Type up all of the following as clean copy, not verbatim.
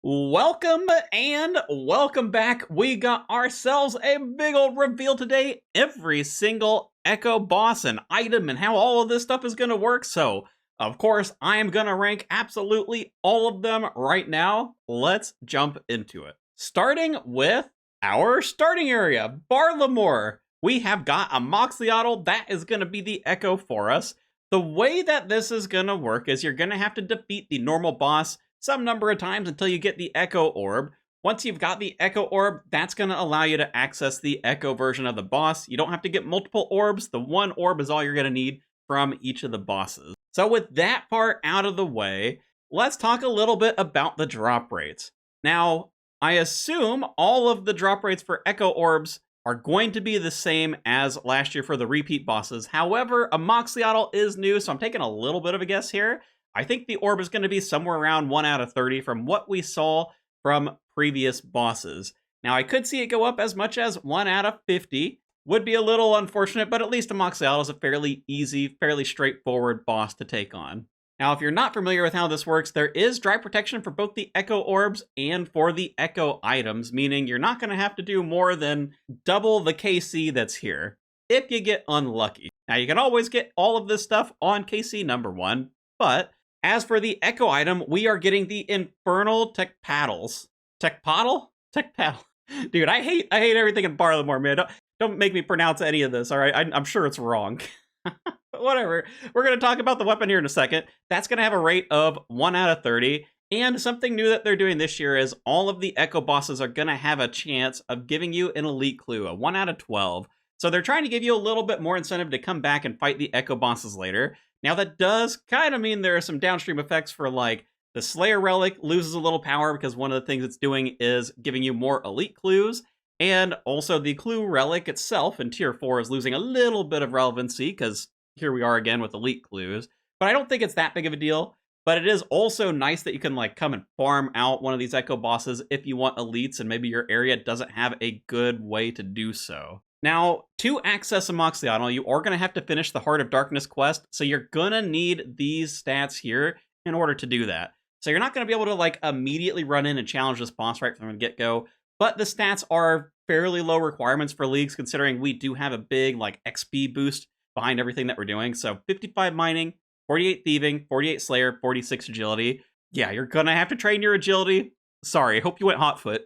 Welcome and welcome back. We got ourselves a big old reveal today. Every single Echo boss and item and how all of this stuff is going to work. So, of course, I am going to rank absolutely all of them right now. Let's jump into it. Starting with our starting area, Barlamore. We have got Amox. That is going to be the Echo for us. The way that this is going to work is you're going to have to defeat the normal boss some number of times until you get the Echo Orb. Once you've got the Echo Orb, that's going to allow you to access the Echo version of the boss. You don't have to get multiple orbs. The one orb is all you're going to need from each of the bosses. So with that part out of the way, let's talk a little bit about the drop rates. Now, I assume all of the drop rates for Echo Orbs are going to be the same as last year for the repeat bosses. However, Amox is new, so I'm taking a little bit of a guess here. I think the orb is going to be somewhere around 1 out of 30 from what we saw from previous bosses. Now, I could see it go up as much as 1 out of 50. Would be a little unfortunate, but at least Amox is a fairly easy, fairly straightforward boss to take on. Now, if you're not familiar with how this works, there is dry protection for both the Echo Orbs and for the Echo items, meaning you're not going to have to do more than double the KC that's here, if you get unlucky. Now, you can always get all of this stuff on KC number 1, but as for the Echo item, we are getting the Infernal Tech Paddles. Tech Paddle? Tech Paddle. Dude, I hate everything in Barlamore, man. Don't make me pronounce any of this, all right? I'm sure it's wrong. But whatever. We're going to talk about the weapon here in a second. That's going to have a rate of 1 out of 30. And something new that they're doing this year is all of the Echo bosses are going to have a chance of giving you an elite clue, a 1 out of 12. So they're trying to give you a little bit more incentive to come back and fight the Echo bosses later. Now, that does kind of mean there are some downstream effects for, like, the Slayer Relic loses a little power because one of the things it's doing is giving you more elite clues. And also the Clue Relic itself in Tier 4 is losing a little bit of relevancy because here we are again with elite clues. But I don't think it's that big of a deal. But it is also nice that you can, like, come and farm out one of these Echo bosses if you want elites and maybe your area doesn't have a good way to do so. Now, to access Amox, you are going to have to finish the Heart of Darkness quest, so you're going to need these stats here in order to do that. So you're not going to be able to, like, immediately run in and challenge this boss right from the get-go, but the stats are fairly low requirements for leagues, considering we do have a big, like, XP boost behind everything that we're doing. So 55 mining, 48 thieving, 48 slayer, 46 agility. Yeah, you're going to have to train your agility. Sorry, hope you went hotfoot.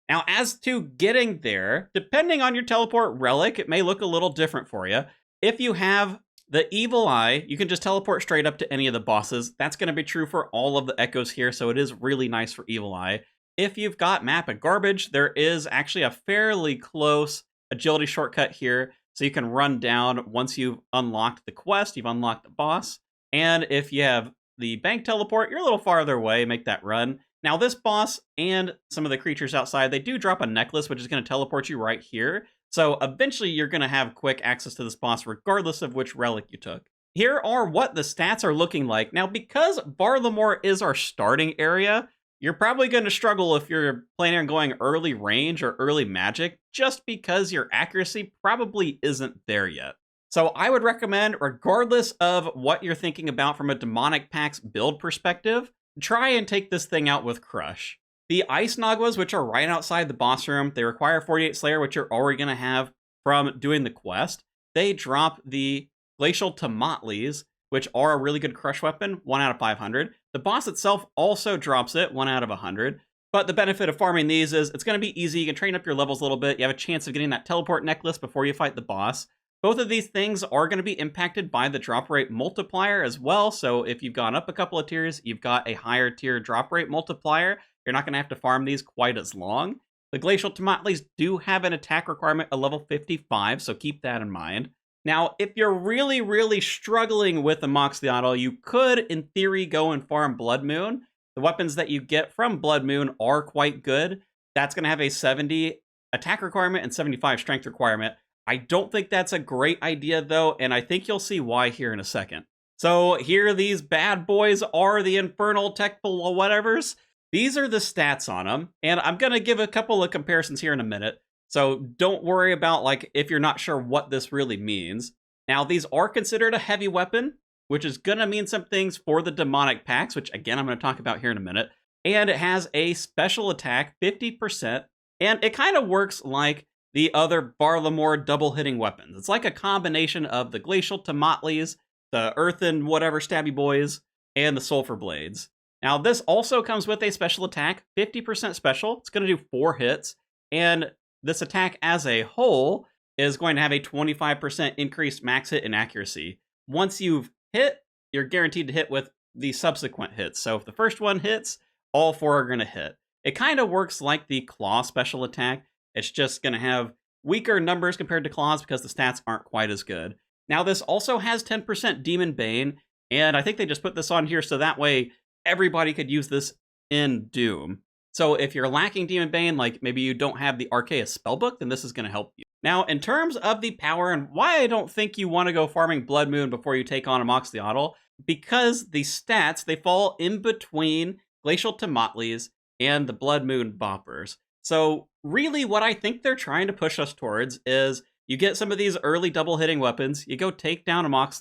Now, as to getting there, depending on your teleport relic, it may look a little different for you. If you have the Evil Eye, you can just teleport straight up to any of the bosses. That's going to be true for all of the Echoes here, so it is really nice for Evil Eye. If you've got Map of Garbage, there is actually a fairly close agility shortcut here, so you can run down once you've unlocked the quest, you've unlocked the boss. And if you have the Bank Teleport, you're a little farther away, make that run. Now, this boss and some of the creatures outside, they do drop a necklace, which is going to teleport you right here. So eventually, you're going to have quick access to this boss, regardless of which relic you took. Here are what the stats are looking like. Now, because Barlamore is our starting area, you're probably going to struggle if you're planning on going early range or early magic, just because your accuracy probably isn't there yet. So I would recommend, regardless of what you're thinking about from a Demonic Packs build perspective, try and take this thing out with Crush. The Ice Nagwas, which are right outside the boss room, they require 48 Slayer, which you're already going to have from doing the quest. They drop the Glacial Tomatlis, which are a really good Crush weapon, 1 out of 500. The boss itself also drops it, 1 out of 100. But the benefit of farming these is it's going to be easy. You can train up your levels a little bit. You have a chance of getting that teleport necklace before you fight the boss. Both of these things are going to be impacted by the drop rate multiplier as well. So if you've gone up a couple of tiers, you've got a higher tier drop rate multiplier. You're not going to have to farm these quite as long. The Glacial Tomatlis do have an attack requirement of level 55, so keep that in mind. Now, if you're really, really struggling with Amox, you could, in theory, go and farm Blood Moon. The weapons that you get from Blood Moon are quite good. That's going to have a 70 attack requirement and 75 strength requirement. I don't think that's a great idea, though, and I think you'll see why here in a second. So here these bad boys are, the Infernal Tech whatevers. These are the stats on them, and I'm going to give a couple of comparisons here in a minute. So don't worry about, like, if you're not sure what this really means. Now, these are considered a heavy weapon, which is going to mean some things for the demonic packs, which, again, I'm going to talk about here in a minute. and it has a special attack 50%, and it kind of works like the other Varlamore double hitting weapons. It's like a combination of the Glacial Tomatlis, the Earthen whatever stabby boys, and the Sulfur Blades. Now, this also comes with a special attack, 50% special. It's going to do 4 hits, and this attack as a whole is going to have a 25% increased max hit and accuracy. Once you've hit, you're guaranteed to hit with the subsequent hits. So if the first one hits, all 4 are going to hit. It kind of works like the Claw special attack. It's just going to have weaker numbers compared to Claws because the stats aren't quite as good. Now, this also has 10% Demon Bane, and I think they just put this on here so that way everybody could use this in Doom. So if you're lacking Demon Bane, like maybe you don't have the Arceus spellbook, then this is going to help you. Now, in terms of the power and why I don't think you want to go farming Blood Moon before you take on Amox, because the stats, they fall in between Glacial Tomatlis and the Blood Moon Boppers. So really what I think they're trying to push us towards is you get some of these early double hitting weapons, you go take down Amox,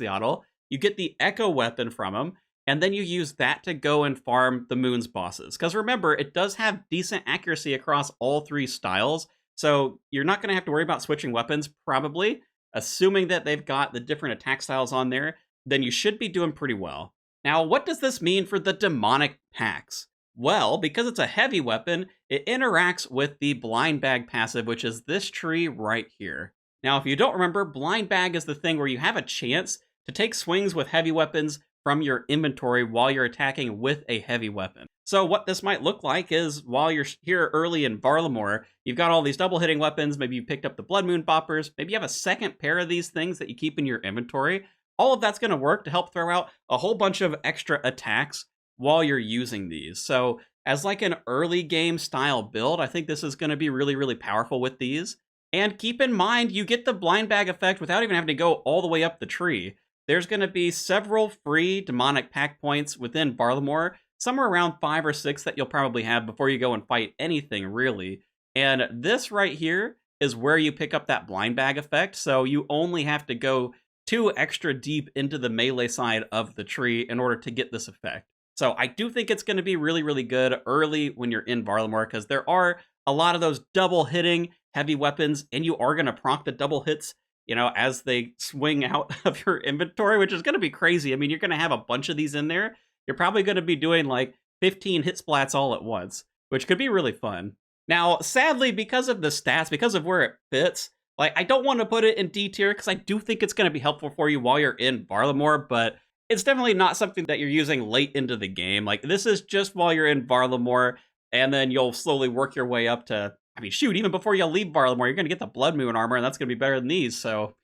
you get the Echo weapon from him, and then you use that to go and farm the Moon's bosses. Because remember, it does have decent accuracy across all 3 styles, so you're not going to have to worry about switching weapons, probably. Assuming that they've got the different attack styles on there, then you should be doing pretty well. Now, what does this mean for the demonic packs? Well, because it's a heavy weapon, it interacts with the Blind Bag passive, which is this tree right here. Now, if you don't remember, Blind Bag is the thing where you have a chance to take swings with heavy weapons from your inventory while you're attacking with a heavy weapon. So what this might look like is while you're here early in Varlamore, you've got all these double hitting weapons, maybe you picked up the Blood Moon Boppers, maybe you have a second pair of these things that you keep in your inventory. All of that's going to work to help throw out a whole bunch of extra attacks while you're using these. So as like an early game style build, I think this is going to be really, really powerful with these. And keep in mind, you get the Blind Bag effect without even having to go all the way up the tree. There's going to be several free demonic pack points within Varlamore, somewhere around 5 or 6 that you'll probably have before you go and fight anything, really. And this right here is where you pick up that Blind Bag effect, so you only have to go 2 extra deep into the melee side of the tree in order to get this effect. So I do think it's going to be really, really good early when you're in Varlamore, because there are a lot of those double hitting heavy weapons, and you are going to proc the double hits, as they swing out of your inventory, which is going to be crazy. I mean, you're going to have a bunch of these in there. You're probably going to be doing like 15 hit splats all at once, which could be really fun. Now, sadly, because of the stats, because of where it fits, like I don't want to put it in D tier because I do think it's going to be helpful for you while you're in Varlamore, but it's definitely not something that you're using late into the game. Like this is just while you're in Varlamore, and then you'll slowly work your way up to, I mean, shoot, even before you leave Varlamore, you're going to get the Blood Moon armor, and that's going to be better than these, so.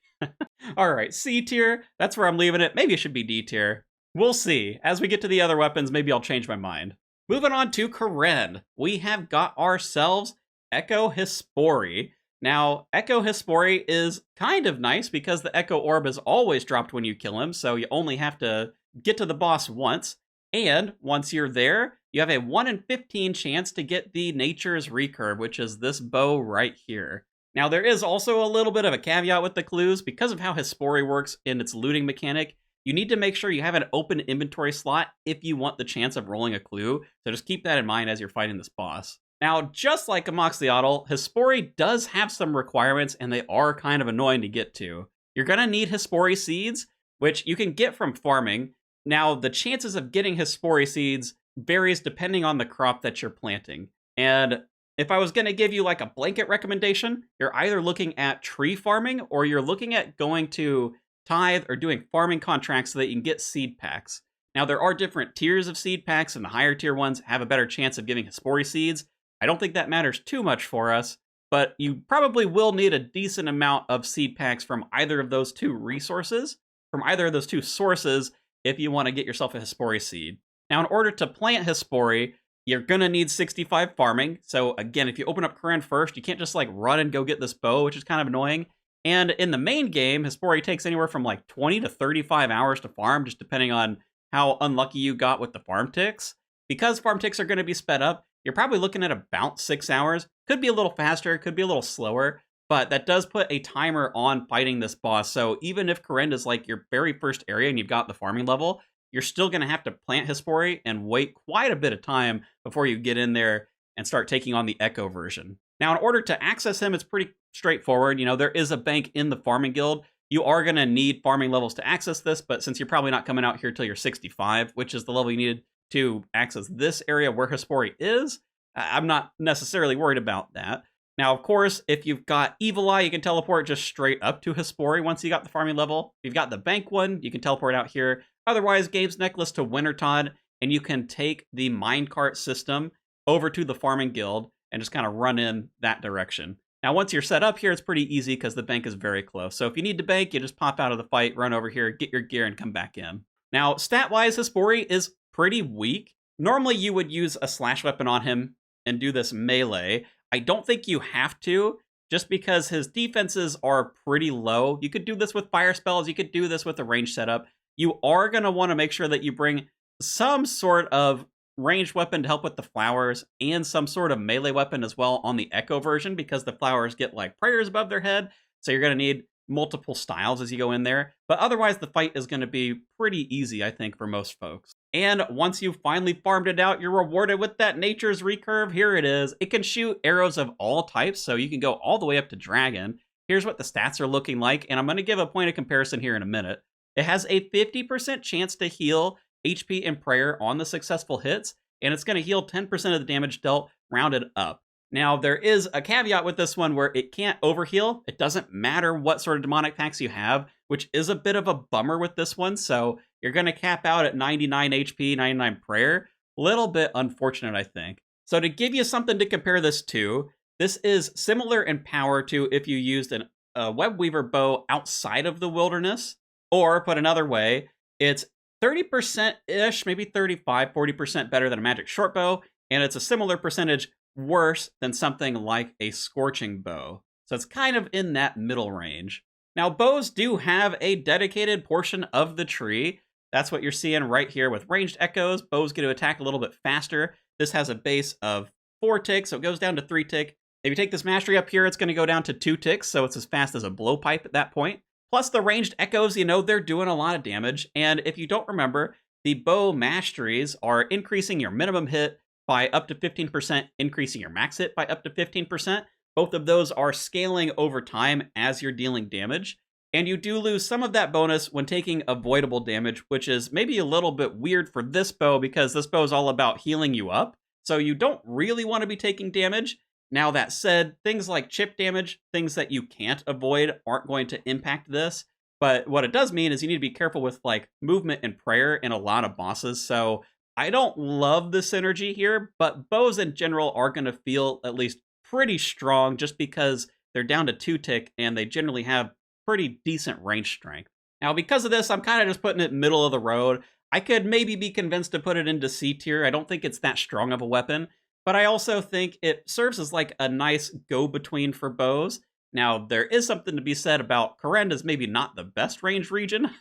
All right, C tier, that's where I'm leaving it. Maybe it should be D tier. We'll see. As we get to the other weapons, maybe I'll change my mind. Moving on to Karen, we have got ourselves Echo Hespori. Now, Echo Hespori is kind of nice because the Echo Orb is always dropped when you kill him, so you only have to get to the boss once. And once you're there, you have a 1 in 15 chance to get the Nature's Recurve, which is this bow right here. Now, there is also a little bit of a caveat with the clues. Because of how Hespori works in its looting mechanic, you need to make sure you have an open inventory slot if you want the chance of rolling a clue, so just keep that in mind as you're fighting this boss. Now, just like Amox, Hespori does have some requirements, and they are kind of annoying to get to. You're going to need Hespori seeds, which you can get from farming. Now, the chances of getting Hespori seeds varies depending on the crop that you're planting. And if I was going to give you like a blanket recommendation, you're either looking at tree farming or you're looking at going to Tithe or doing farming contracts so that you can get seed packs. Now, there are different tiers of seed packs, and the higher tier ones have a better chance of giving Hespori seeds. I don't think that matters too much for us, but you probably will need a decent amount of seed packs from either of those 2 resources, from either of those 2 sources, if you want to get yourself a Hespori seed. Now, in order to plant Hespori, you're going to need 65 farming. So again, if you open up Karen first, you can't just like run and go get this bow, which is kind of annoying. And in the main game, Hespori takes anywhere from like 20 to 35 hours to farm, just depending on how unlucky you got with the farm ticks. Because farm ticks are going to be sped up, you're probably looking at about 6 hours. Could be a little faster, could be a little slower, but that does put a timer on fighting this boss. So even if Karen is like your very first area and you've got the farming level, you're still going to have to plant Hespori and wait quite a bit of time before you get in there and start taking on the Echo version. Now, in order to access him, it's pretty straightforward. You know, there is a bank in the farming guild. You are going to need farming levels to access this, but since you're probably not coming out here till you're 65, which is the level you needed to access this area where Hespori is, I'm not necessarily worried about that. Now, of course, if you've got Evil Eye, you can teleport just straight up to Hespori once you got the farming level. If you've got the bank one, you can teleport out here. Otherwise, Gabe's Necklace to Wintertod, and you can take the minecart system over to the farming guild and just kind of run in that direction. Now, once you're set up here, it's pretty easy because the bank is very close. So if you need to bank, you just pop out of the fight, run over here, get your gear, and come back in. Now, stat-wise, Hespori is pretty weak. Normally, you would use a slash weapon on him and do this melee. I don't think you have to, just because his defenses are pretty low. You could do this with fire spells. You could do this with a range setup. You are going to want to make sure that you bring some sort of ranged weapon to help with the flowers and some sort of melee weapon as well on the Echo version, because the flowers get like prayers above their head. So you're going to need multiple styles as you go in there. But otherwise, the fight is going to be pretty easy, I think, for most folks. And once you've finally farmed it out, you're rewarded with that Nature's Recurve. Here it is. It can shoot arrows of all types, so you can go all the way up to Dragon. Here's what the stats are looking like, and I'm going to give a point of comparison here in a minute. It has a 50% chance to heal HP and prayer on the successful hits, and it's going to heal 10% of the damage dealt rounded up. Now, there is a caveat with this one where it can't overheal. It doesn't matter what sort of demonic packs you have, which is a bit of a bummer with this one. So you're going to cap out at 99 HP, 99 prayer. Little bit unfortunate, I think. So to give you something to compare this to, this is similar in power to if you used a web weaver bow outside of the wilderness, or put another way, it's 30%-ish, maybe 35, 40% better than a magic short bow, and it's a similar percentage worse than something like a scorching bow. So it's kind of in that middle range. Now, bows do have a dedicated portion of the tree. That's what you're seeing right here with ranged echoes. Bows get to attack a little bit faster. This has a base of 4 ticks, so it goes down to 3 tick. If you take this mastery up here, it's going to go down to 2 ticks, so it's as fast as a blowpipe at that point. Plus the ranged echoes, you know, they're doing a lot of damage. And if you don't remember, the bow masteries are increasing your minimum hit by up to 15%, increasing your max hit by up to 15%. Both of those are scaling over time as you're dealing damage. And you do lose some of that bonus when taking avoidable damage, which is maybe a little bit weird for this bow because this bow is all about healing you up. So you don't really want to be taking damage. Now that said, things like chip damage, things that you can't avoid, aren't going to impact this. But what it does mean is you need to be careful with like movement and prayer in a lot of bosses. So I don't love the synergy here, but bows in general are going to feel at least pretty strong just because they're down to 2 tick and they generally have pretty decent range strength. Now, because of this, I'm kind of just putting it middle of the road. I could maybe be convinced to put it into C tier. I don't think it's that strong of a weapon, but I also think it serves as like a nice go-between for bows. Now, there is something to be said about Kourend is maybe not the best range region.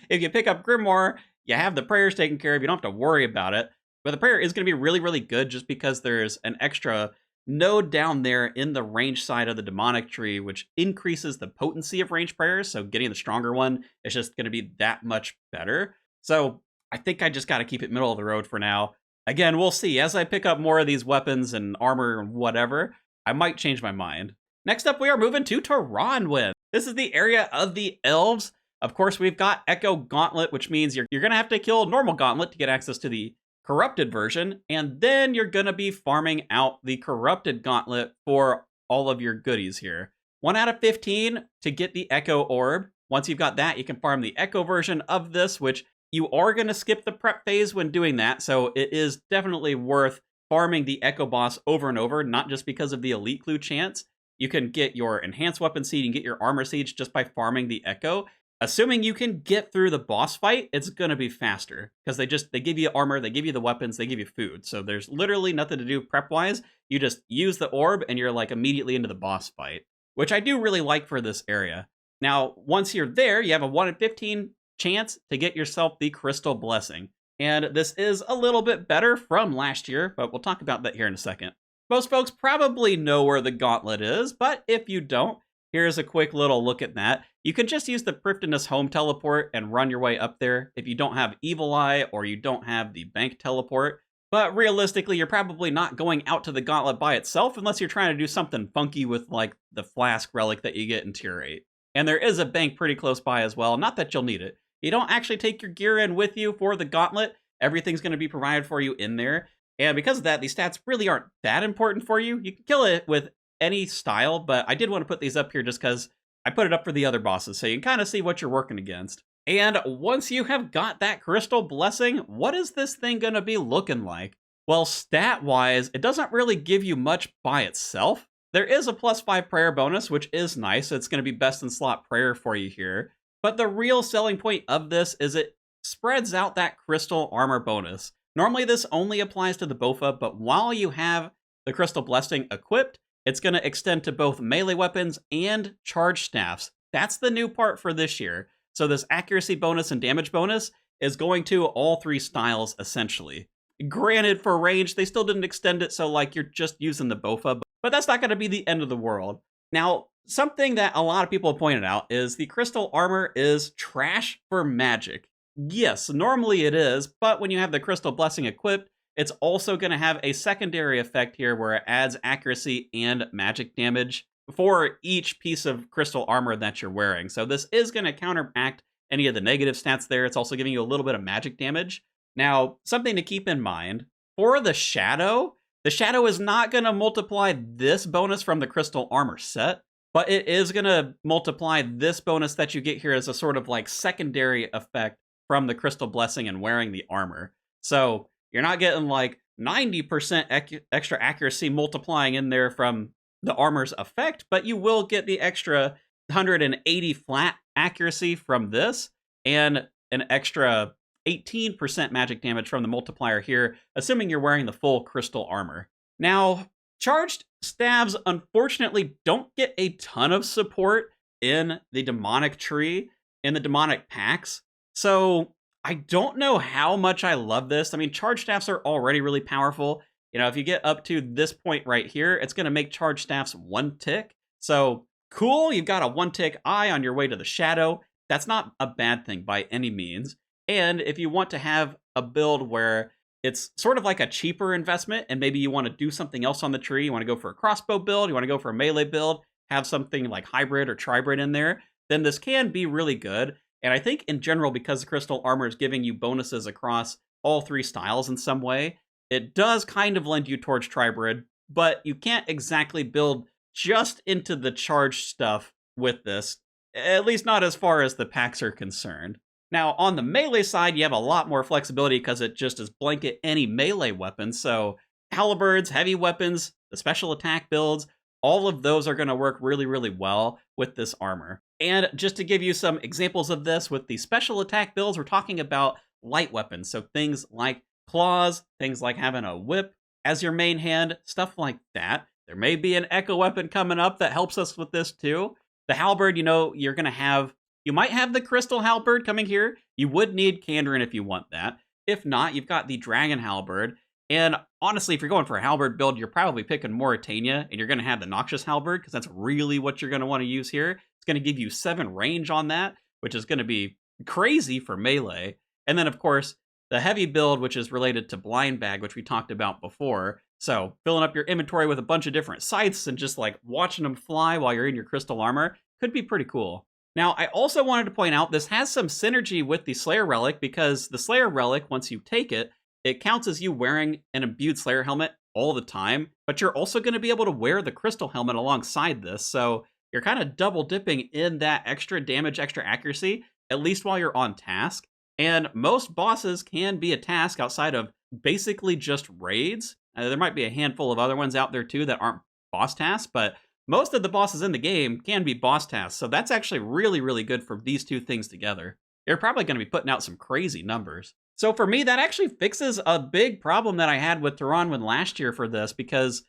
If you pick up Grimoire, you have the prayers taken care of. You don't have to worry about it. But the prayer is going to be really, really good just because there's an extra node down there in the range side of the demonic tree, which increases the potency of range prayers. So getting the stronger one is just going to be that much better. So I think I just got to keep it middle of the road for now. Again, we'll see. As I pick up more of these weapons and armor and whatever, I might change my mind. Next up, we are moving to Taronwyn. This is the area of the elves. Of course, we've got Echo Gauntlet, which means you're going to have to kill normal Gauntlet to get access to the corrupted version, and then you're going to be farming out the corrupted Gauntlet for all of your goodies here. 1 out of 15 to get the Echo Orb. Once you've got that, you can farm the Echo version of this, which you are going to skip the prep phase when doing that, so it is definitely worth farming the Echo boss over and over, not just because of the Elite Clue chance. You can get your Enhanced Weapon Seed and get your Armor Siege just by farming the Echo. Assuming you can get through the boss fight, it's going to be faster because they give you armor, they give you the weapons, they give you food. So there's literally nothing to do prep-wise. You just use the orb and you're like immediately into the boss fight, which I do really like for this area. Now, once you're there, you have a 1 in 15 chance to get yourself the Crystal Blessing. And this is a little bit better from last year, but we'll talk about that here in a second. Most folks probably know where the Gauntlet is, but if you don't, here's a quick little look at that. You can just use the Prifddinas home teleport and run your way up there if you don't have Evil Eye or you don't have the bank teleport. But realistically, you're probably not going out to the gauntlet by itself unless you're trying to do something funky with like the flask relic that you get in tier 8. And there is a bank pretty close by as well, not that you'll need it. You don't actually take your gear in with you for the gauntlet. Everything's going to be provided for you in there. And because of that, these stats really aren't that important for you. You can kill it with any style, but I did want to put these up here just because I put it up for the other bosses, so you can kind of see what you're working against. And once you have got that Crystal Blessing, what is this thing going to be looking like? Well, stat-wise, it doesn't really give you much by itself. There is a +5 prayer bonus, which is nice. It's going to be best in slot prayer for you here. But the real selling point of this is it spreads out that crystal armor bonus. Normally this only applies to the Bofa, but while you have the Crystal Blessing equipped, it's going to extend to both melee weapons and charge staffs. That's the new part for this year. So this accuracy bonus and damage bonus is going to all 3 styles, essentially. Granted, for range, they still didn't extend it, so like you're just using the Bofa, but that's not going to be the end of the world. Now, something that a lot of people have pointed out is the crystal armor is trash for magic. Yes, normally it is, but when you have the Crystal Blessing equipped, it's also going to have a secondary effect here where it adds accuracy and magic damage for each piece of crystal armor that you're wearing. So this is going to counteract any of the negative stats there. It's also giving you a little bit of magic damage. Now, something to keep in mind, for the Shadow is not going to multiply this bonus from the crystal armor set, but it is going to multiply this bonus that you get here as a sort of like secondary effect from the Crystal Blessing and wearing the armor. So you're not getting like 90% extra accuracy multiplying in there from the armor's effect, but you will get the extra 180 flat accuracy from this and an extra 18% magic damage from the multiplier here, assuming you're wearing the full crystal armor. Now, charged stabs unfortunately don't get a ton of support in the demonic tree, in the demonic packs. So I don't know how much I love this. I mean, charge staffs are already really powerful. You know, if you get up to this point right here, it's going to make charge staffs 1 tick. So cool, you've got a 1 tick eye on your way to the Shadow. That's not a bad thing by any means. And if you want to have a build where it's sort of like a cheaper investment and maybe you want to do something else on the tree, you want to go for a crossbow build, you want to go for a melee build, have something like hybrid or tribrid in there, then this can be really good. And I think in general, because the crystal armor is giving you bonuses across all 3 styles in some way, it does kind of lend you towards tribrid, but you can't exactly build just into the charged stuff with this, at least not as far as the packs are concerned. Now, on the melee side, you have a lot more flexibility because it just is blanket any melee weapon. So halberds, heavy weapons, the special attack builds, all of those are going to work really, really well with this armor. And just to give you some examples of this, with the special attack builds, we're talking about light weapons. So things like claws, things like having a whip as your main hand, stuff like that. There may be an echo weapon coming up that helps us with this too. The halberd, you know, you're going to have, you might have the crystal halberd coming here. You would need Kandrin if you want that. If not, you've got the dragon halberd. And honestly, if you're going for a halberd build, you're probably picking Mauritania, and you're going to have the Noxious halberd, because that's really what you're going to want to use here. It's going to give you 7 range on that, which is going to be crazy for melee. And then, of course, the heavy build, which is related to blind bag, which we talked about before. So filling up your inventory with a bunch of different scythes and just like watching them fly while you're in your crystal armor could be pretty cool. Now, I also wanted to point out this has some synergy with the Slayer Relic, because the Slayer Relic, once you take it, it counts as you wearing an imbued Slayer helmet all the time, but you're also going to be able to wear the crystal helmet alongside this, so you're kind of double dipping in that extra damage, extra accuracy, at least while you're on task. And most bosses can be a task outside of basically just raids. There might be a handful of other ones out there too that aren't boss tasks, but most of the bosses in the game can be boss tasks, so that's actually really, really good for these 2 things together. You're probably going to be putting out some crazy numbers. So for me, that actually fixes a big problem that I had with Taronwyn last year for this, because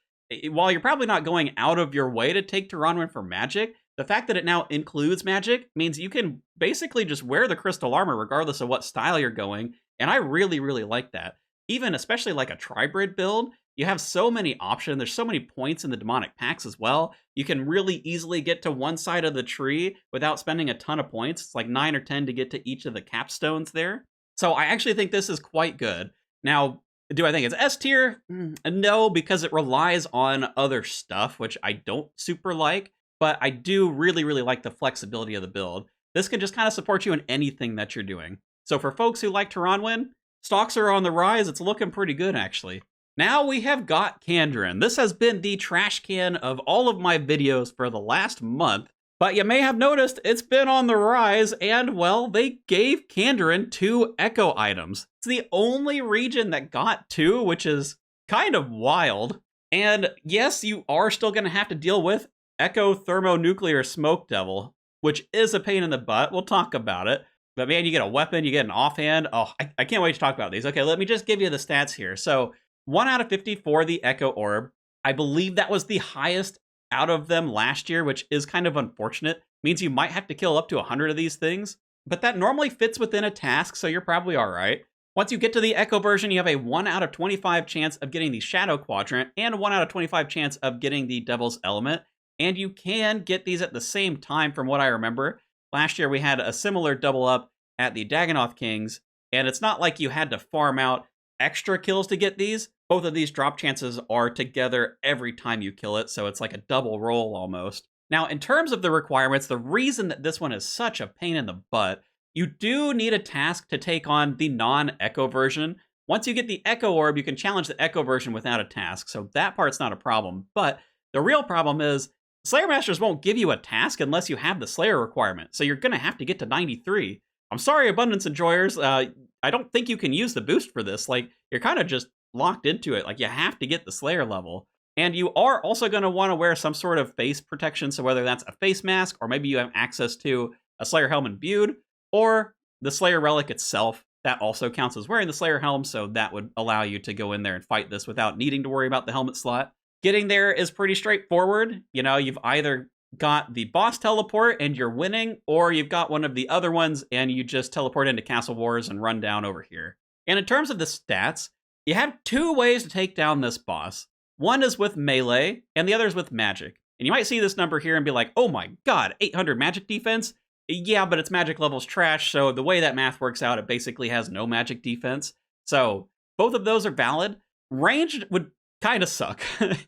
while you're probably not going out of your way to take Taronwyn for magic, the fact that it now includes magic means you can basically just wear the crystal armor regardless of what style you're going, and I really, really like that. Even especially like a tribrid build, you have so many options. There's so many points in the demonic packs as well. You can really easily get to one side of the tree without spending a ton of points. It's like 9 or 10 to get to each of the capstones there. So I actually think this is quite good. Now, do I think it's S tier? No, because it relies on other stuff, which I don't super like, but I do really, really like the flexibility of the build. This can just kind of support you in anything that you're doing. So for folks who like Tehran, stocks are on the rise. It's looking pretty good, actually. Now we have got Kandrin. This has been the trash can of all of my videos for the last month, but you may have noticed it's been on the rise, and well, they gave Kandrin 2 Echo items. It's the only region that got 2, which is kind of wild. And yes, you are still going to have to deal with Echo Thermonuclear Smoke Devil, which is a pain in the butt. We'll talk about it. But man, you get a weapon, you get an offhand. Oh, I can't wait to talk about these. Okay, let me just give you the stats here. So 1 out of 50 for the Echo Orb. I believe that was the highest out of them last year, which is kind of unfortunate. Means you might have to kill up to 100 of these things. But that normally fits within a task, so you're probably all right. Once you get to the Echo version, you have a 1 out of 25 chance of getting the Shadow Quadrant and a 1 out of 25 chance of getting the Devil's Element. And you can get these at the same time from what I remember. Last year we had a similar double up at the Dagannoth Kings, and it's not like you had to farm out extra kills to get these. Both of these drop chances are together every time you kill it, so it's like a double roll almost. Now, in terms of the requirements, the reason that this one is such a pain in the butt, you do need a task to take on the non-Echo version. Once you get the Echo Orb, you can challenge the Echo version without a task, so that part's not a problem. But the real problem is Slayer Masters won't give you a task unless you have the Slayer requirement, so you're going to have to get to 93. I'm sorry, Abundance Enjoyers, I don't think you can use the boost for this. Like, you're kind of just locked into it. Like, you have to get the Slayer level. And you are also going to want to wear some sort of face protection, so whether that's a face mask, or maybe you have access to a Slayer Helm imbued, or the Slayer Relic itself. That also counts as wearing the Slayer Helm, so that would allow you to go in there and fight this without needing to worry about the helmet slot. Getting there is pretty straightforward. You know, you've either got the boss teleport and you're winning, or you've got one of the other ones and you just teleport into Castle Wars and run down over here. And in terms of the stats, you have 2 ways to take down this boss. One is with melee, and the other is with magic. And you might see this number here and be like, oh my god, 800 magic defense? Yeah, but its magic level's trash, so the way that math works out, it basically has no magic defense. So both of those are valid. Ranged would kind of suck.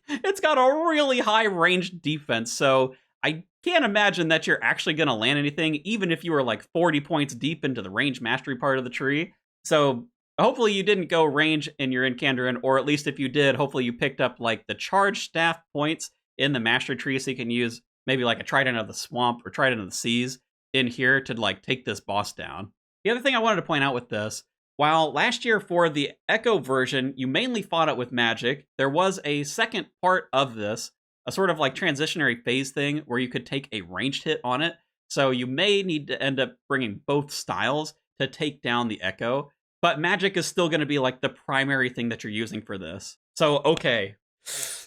It's got a really high ranged defense, so I can't imagine that you're actually going to land anything, even if you were like 40 points deep into the range mastery part of the tree. So hopefully you didn't go range and you're in Kandrin, or at least if you did, hopefully you picked up like the charge staff points in the mastery tree, so you can use maybe like a Trident of the Swamp or Trident of the Seas in here to like take this boss down. The other thing I wanted to point out with this, while last year for the Echo version, you mainly fought it with magic, there was a second part of this, a sort of like transitionary phase thing where you could take a ranged hit on it. So you may need to end up bringing both styles to take down the Echo, but magic is still going to be like the primary thing that you're using for this. So, okay,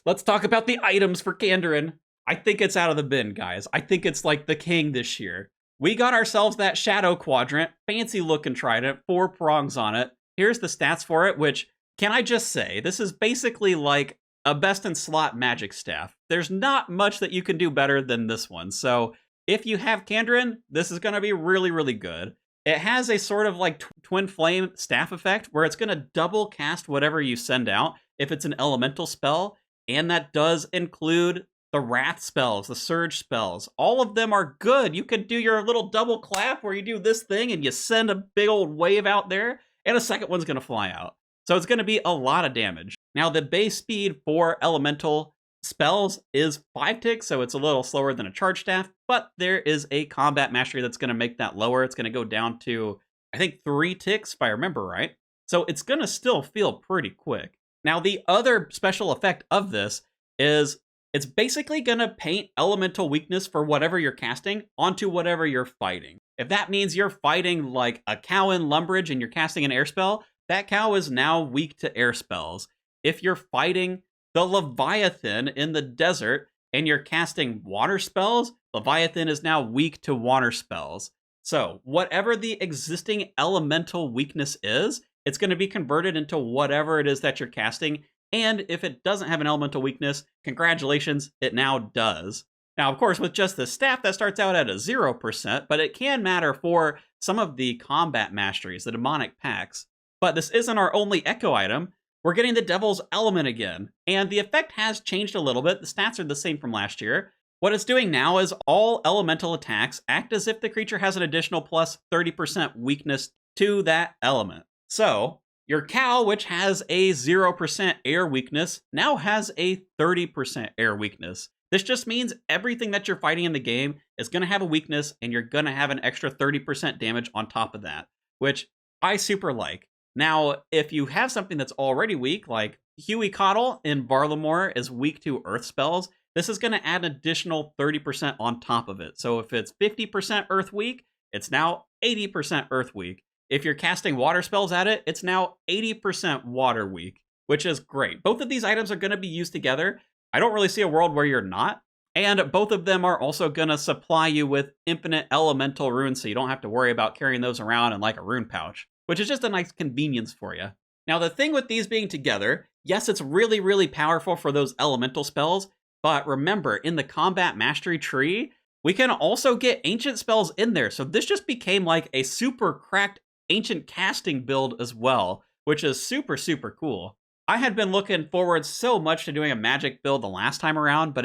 let's talk about the items for Kandrin. I think it's out of the bin, guys. I think it's like the king this year. We got ourselves that Shadow Quadrant, fancy looking trident, 4 prongs on it. Here's the stats for it, which, can I just say, this is basically like a best in slot magic staff. There's not much that you can do better than this one. So if you have Kandrin, this is going to be really, really good. It has a sort of like twin flame staff effect where it's going to double cast whatever you send out if it's an elemental spell. And that does include the Wrath spells, the Surge spells. All of them are good. You could do your little double clap where you do this thing and you send a big old wave out there, and a second one's going to fly out. So it's going to be a lot of damage. Now, the base speed for elemental spells is 5 ticks, so it's a little slower than a charge staff, but there is a combat mastery that's going to make that lower. It's going to go down to, I think, 3 ticks, if I remember right. So it's going to still feel pretty quick. Now, the other special effect of this is it's basically going to paint elemental weakness for whatever you're casting onto whatever you're fighting. If that means you're fighting like a cow in Lumbridge and you're casting an air spell, that cow is now weak to air spells. If you're fighting the Leviathan in the desert and you're casting water spells, Leviathan is now weak to water spells. So whatever the existing elemental weakness is, it's going to be converted into whatever it is that you're casting And if it doesn't have an elemental weakness, congratulations, it now does. Now, of course, with just the staff, that starts out at a 0%, but it can matter for some of the combat masteries, the demonic packs. But this isn't our only echo item. We're getting the Devil's Element again, and the effect has changed a little bit. The stats are the same from last year. What it's doing now is all elemental attacks act as if the creature has an additional plus 30% weakness to that element. So, your cow, which has a 0% air weakness, now has a 30% air weakness. This just means everything that you're fighting in the game is going to have a weakness, and you're going to have an extra 30% damage on top of that, which I super like. Now, if you have something that's already weak, like Huey Coddle in Varlamore is weak to earth spells, this is going to add an additional 30% on top of it. So if it's 50% earth weak, it's now 80% earth weak. If you're casting water spells at it, it's now 80% water weak, which is great. Both of these items are going to be used together. I don't really see a world where you're not. And both of them are also going to supply you with infinite elemental runes, so you don't have to worry about carrying those around in like a rune pouch, which is just a nice convenience for you. Now, the thing with these being together, yes, it's really, really powerful for those elemental spells, but remember, in the combat mastery tree, we can also get ancient spells in there, so this just became like a super cracked ancient casting build as well, which is super, super cool. I had been looking forward so much to doing a magic build the last time around, but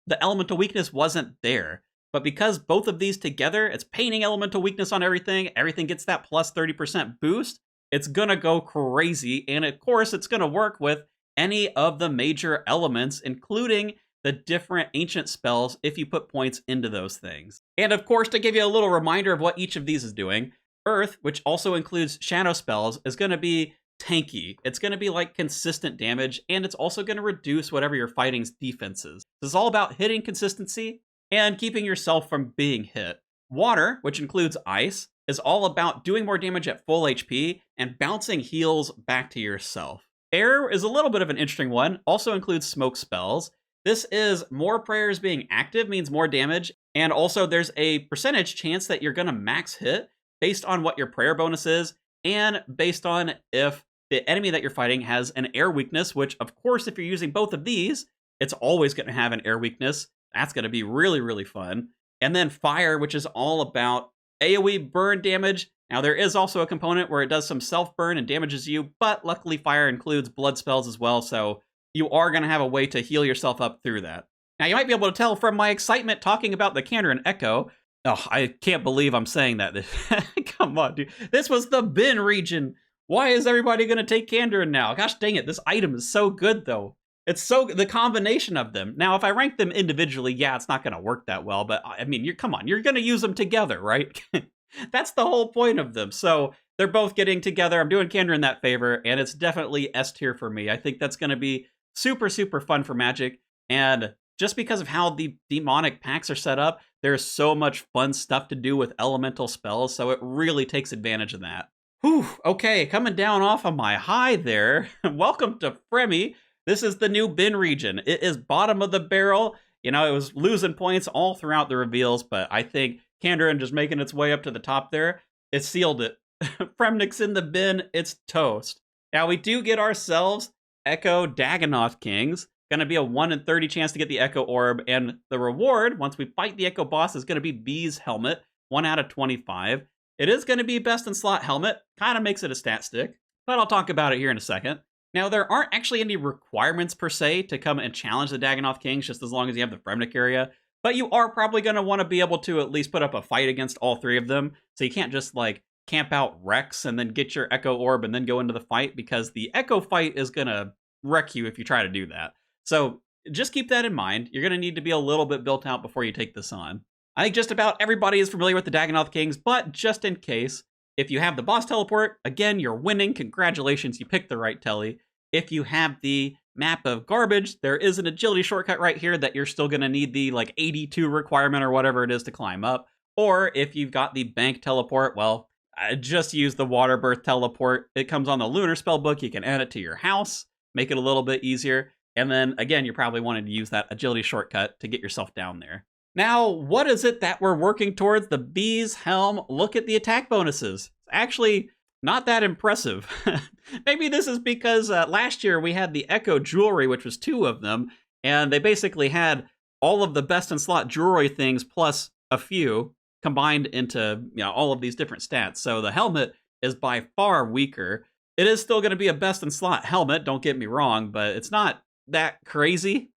the elemental weakness wasn't there. But because both of these together, it's painting elemental weakness on everything gets that plus 30% boost, it's gonna go crazy, and of course it's gonna work with any of the major elements, including the different ancient spells if you put points into those things. And of course, to give you a little reminder of what each of these is doing, Earth, which also includes shadow spells, is gonna be tanky. It's going to be like consistent damage, and it's also going to reduce whatever your fighting's defense is. This is all about hitting consistency and keeping yourself from being hit. Water, which includes ice, is all about doing more damage at full HP and bouncing heals back to yourself. Air is a little bit of an interesting one, also includes smoke spells. This is more prayers being active means more damage, and also there's a percentage chance that you're going to max hit based on what your prayer bonus is, and based on if the enemy that you're fighting has an air weakness, which, of course, if you're using both of these, it's always going to have an air weakness. That's going to be really, really fun. And then fire, which is all about AoE burn damage. Now, there is also a component where it does some self-burn and damages you, but luckily fire includes blood spells as well, so you are going to have a way to heal yourself up through that. Now, you might be able to tell from my excitement talking about the Kandarin Echo. Oh, I can't believe I'm saying that. Come on, dude. This was the bin region. Why is everybody going to take Kandarin now? Gosh dang it, this item is so good, though. It's the combination of them. Now, if I rank them individually, yeah, it's not going to work that well, but I mean, come on, you're going to use them together, right? That's the whole point of them. So they're both getting together. I'm doing Kandarin that favor, and it's definitely S tier for me. I think that's going to be super, super fun for Magic, and just because of how the demonic packs are set up, there's so much fun stuff to do with elemental spells, so it really takes advantage of that. Whew, okay, coming down off of my high there. Welcome to Fremy. This is the new bin region. It is bottom of the barrel. You know, it was losing points all throughout the reveals, but I think Kandarin just making its way up to the top there, it sealed it. Fremnick's in the bin, it's toast. Now, we do get ourselves Echo Dagannoth Kings. Going to be a 1 in 30 chance to get the Echo Orb, and the reward, once we fight the Echo boss, is going to be Bee's Helmet, 1 out of 25. It is going to be best in slot helmet, kind of makes it a stat stick, but I'll talk about it here in a second. Now, there aren't actually any requirements per se to come and challenge the Dagannoth Kings, just as long as you have the Fremnick area, but you are probably going to want to be able to at least put up a fight against all three of them, so you can't just like camp out Rex and then get your Echo Orb and then go into the fight, because the Echo fight is going to wreck you if you try to do that. So just keep that in mind. You're going to need to be a little bit built out before you take this on. I think just about everybody is familiar with the Dagannoth Kings, but just in case, if you have the boss teleport, again, you're winning. Congratulations, you picked the right telly. If you have the map of garbage, there is an agility shortcut right here that you're still going to need the like 82 requirement or whatever it is to climb up. Or if you've got the bank teleport, well, just use the water birth teleport. It comes on the lunar spellbook. You can add it to your house, make it a little bit easier. And then, again, you're probably wanting to use that agility shortcut to get yourself down there. Now, what is it that we're working towards? The Bee's Helm. Look at the attack bonuses. Actually, Not that impressive. Maybe this is because last year we had the Echo jewelry, which was 2 of them, and they basically had all of the best in slot jewelry things plus a few combined into all of these different stats. So the helmet is by far weaker. It is still going to be a best in slot helmet, don't get me wrong, but it's not that crazy,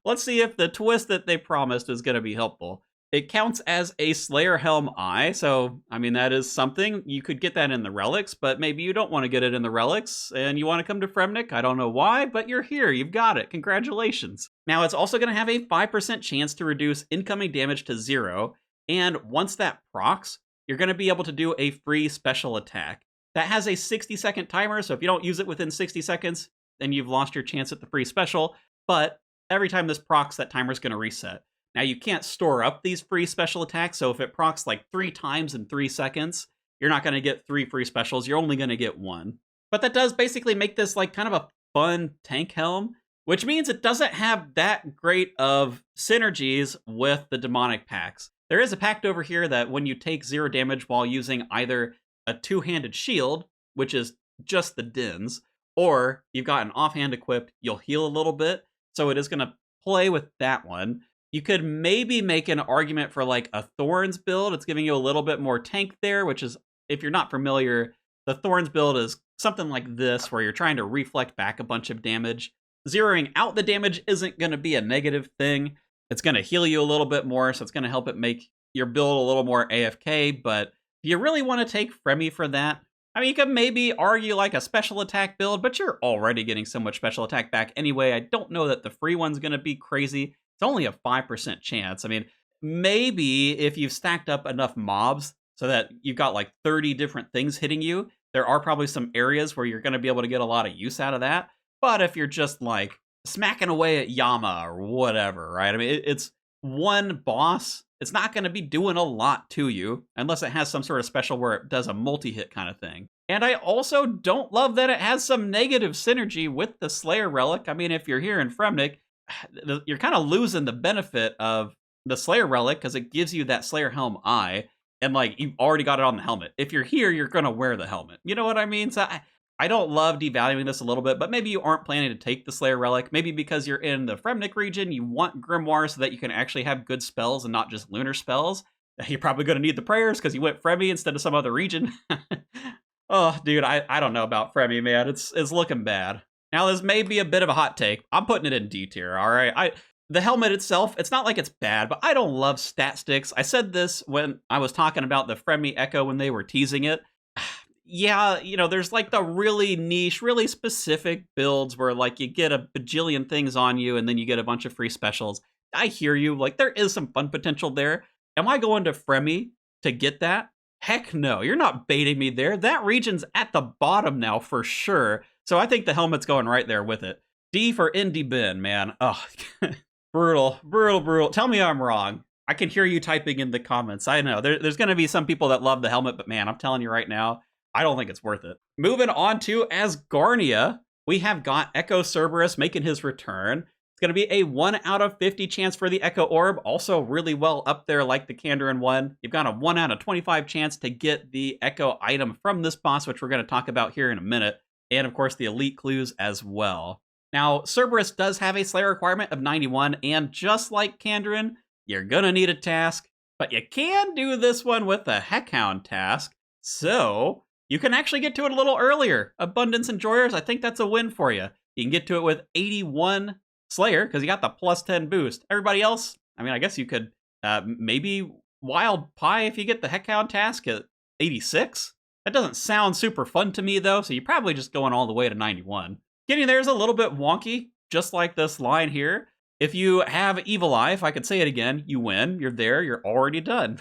Let's see if the twist that they promised is going to be helpful. It counts as a Slayer Helm Eye, so, that is something. You could get that in the Relics, but maybe you don't want to get it in the Relics, and you want to come to Fremnik. I don't know why, but you're here. You've got it. Congratulations. Now, it's also going to have a 5% chance to reduce incoming damage to 0, and once that procs, you're going to be able to do a free special attack. That has a 60-second timer, so if you don't use it within 60 seconds, then you've lost your chance at the free special, but every time this procs, that timer's going to reset. Now, you can't store up these free special attacks, so if it procs like 3 times in 3 seconds, you're not going to get 3 free specials, you're only going to get 1. But that does basically make this like kind of a fun tank helm, which means it doesn't have that great of synergies with the demonic packs. There is a pact over here that when you take 0 damage while using either a 2-handed shield, which is just the Dins, or you've got an offhand equipped, you'll heal a little bit, so it is going to play with that one. You could maybe make an argument for like a Thorns build. It's giving you a little bit more tank there, which is, if you're not familiar, the Thorns build is something like this, where you're trying to reflect back a bunch of damage. Zeroing out the damage isn't going to be a negative thing. It's going to heal you a little bit more, so it's going to help it make your build a little more AFK, but if you really want to take Fremy for that, you could maybe argue like a special attack build, but you're already getting so much special attack back anyway. I don't know that the free one's going to be crazy. It's only a 5% chance. Maybe if you've stacked up enough mobs so that you've got like 30 different things hitting you, there are probably some areas where you're going to be able to get a lot of use out of that. But if you're just like smacking away at Yama or whatever, right? It's one boss. It's not going to be doing a lot to you unless it has some sort of special where it does a multi-hit kind of thing. And I also don't love that it has some negative synergy with the Slayer Relic. If you're here in Fremnik, you're kind of losing the benefit of the Slayer Relic because it gives you that Slayer Helm Eye, and like you've already got it on the helmet. If you're here, you're going to wear the helmet. You know what I mean? So I don't love devaluing this a little bit, but maybe you aren't planning to take the Slayer Relic. Maybe because you're in the Fremnik region, you want Grimoire so that you can actually have good spells and not just lunar spells. You're probably going to need the prayers because you went Fremy instead of some other region. Oh, dude, I don't know about Fremy, man. It's looking bad. Now, this may be a bit of a hot take. I'm putting it in D tier, all right? The helmet itself, it's not like it's bad, but I don't love stat sticks. I said this when I was talking about the Fremy Echo when they were teasing it. Yeah, there's like the really niche, really specific builds where like you get a bajillion things on you and then you get a bunch of free specials. I hear you. Like there is some fun potential there. Am I going to Fremy to get that? Heck no, you're not baiting me there. That region's at the bottom now for sure. So I think the helmet's going right there with it. D for Indie Bin, man. Oh, brutal. Tell me I'm wrong. I can hear you typing in the comments. I know there's going to be some people that love the helmet, but man, I'm telling you right now, I don't think it's worth it. Moving on to Asgarnia, we have got Echo Cerberus making his return. It's going to be a 1 out of 50 chance for the Echo Orb, also really well up there like the Kandarin one. You've got a 1 out of 25 chance to get the Echo item from this boss, which we're going to talk about here in a minute, and of course the Elite Clues as well. Now, Cerberus does have a Slayer requirement of 91, and just like Kandarin, you're going to need a task, but you can do this one with a Heckhound task, so you can actually get to it a little earlier. Abundance Enjoyers, I think that's a win for you. You can get to it with 81 Slayer, because you got the plus 10 boost. Everybody else, I guess you could maybe Wild Pie if you get the Heckhound task at 86. That doesn't sound super fun to me, though, so you're probably just going all the way to 91. Getting there is a little bit wonky, just like this line here. If you have Evil Eye, if I could say it again, you win. You're there. You're already done.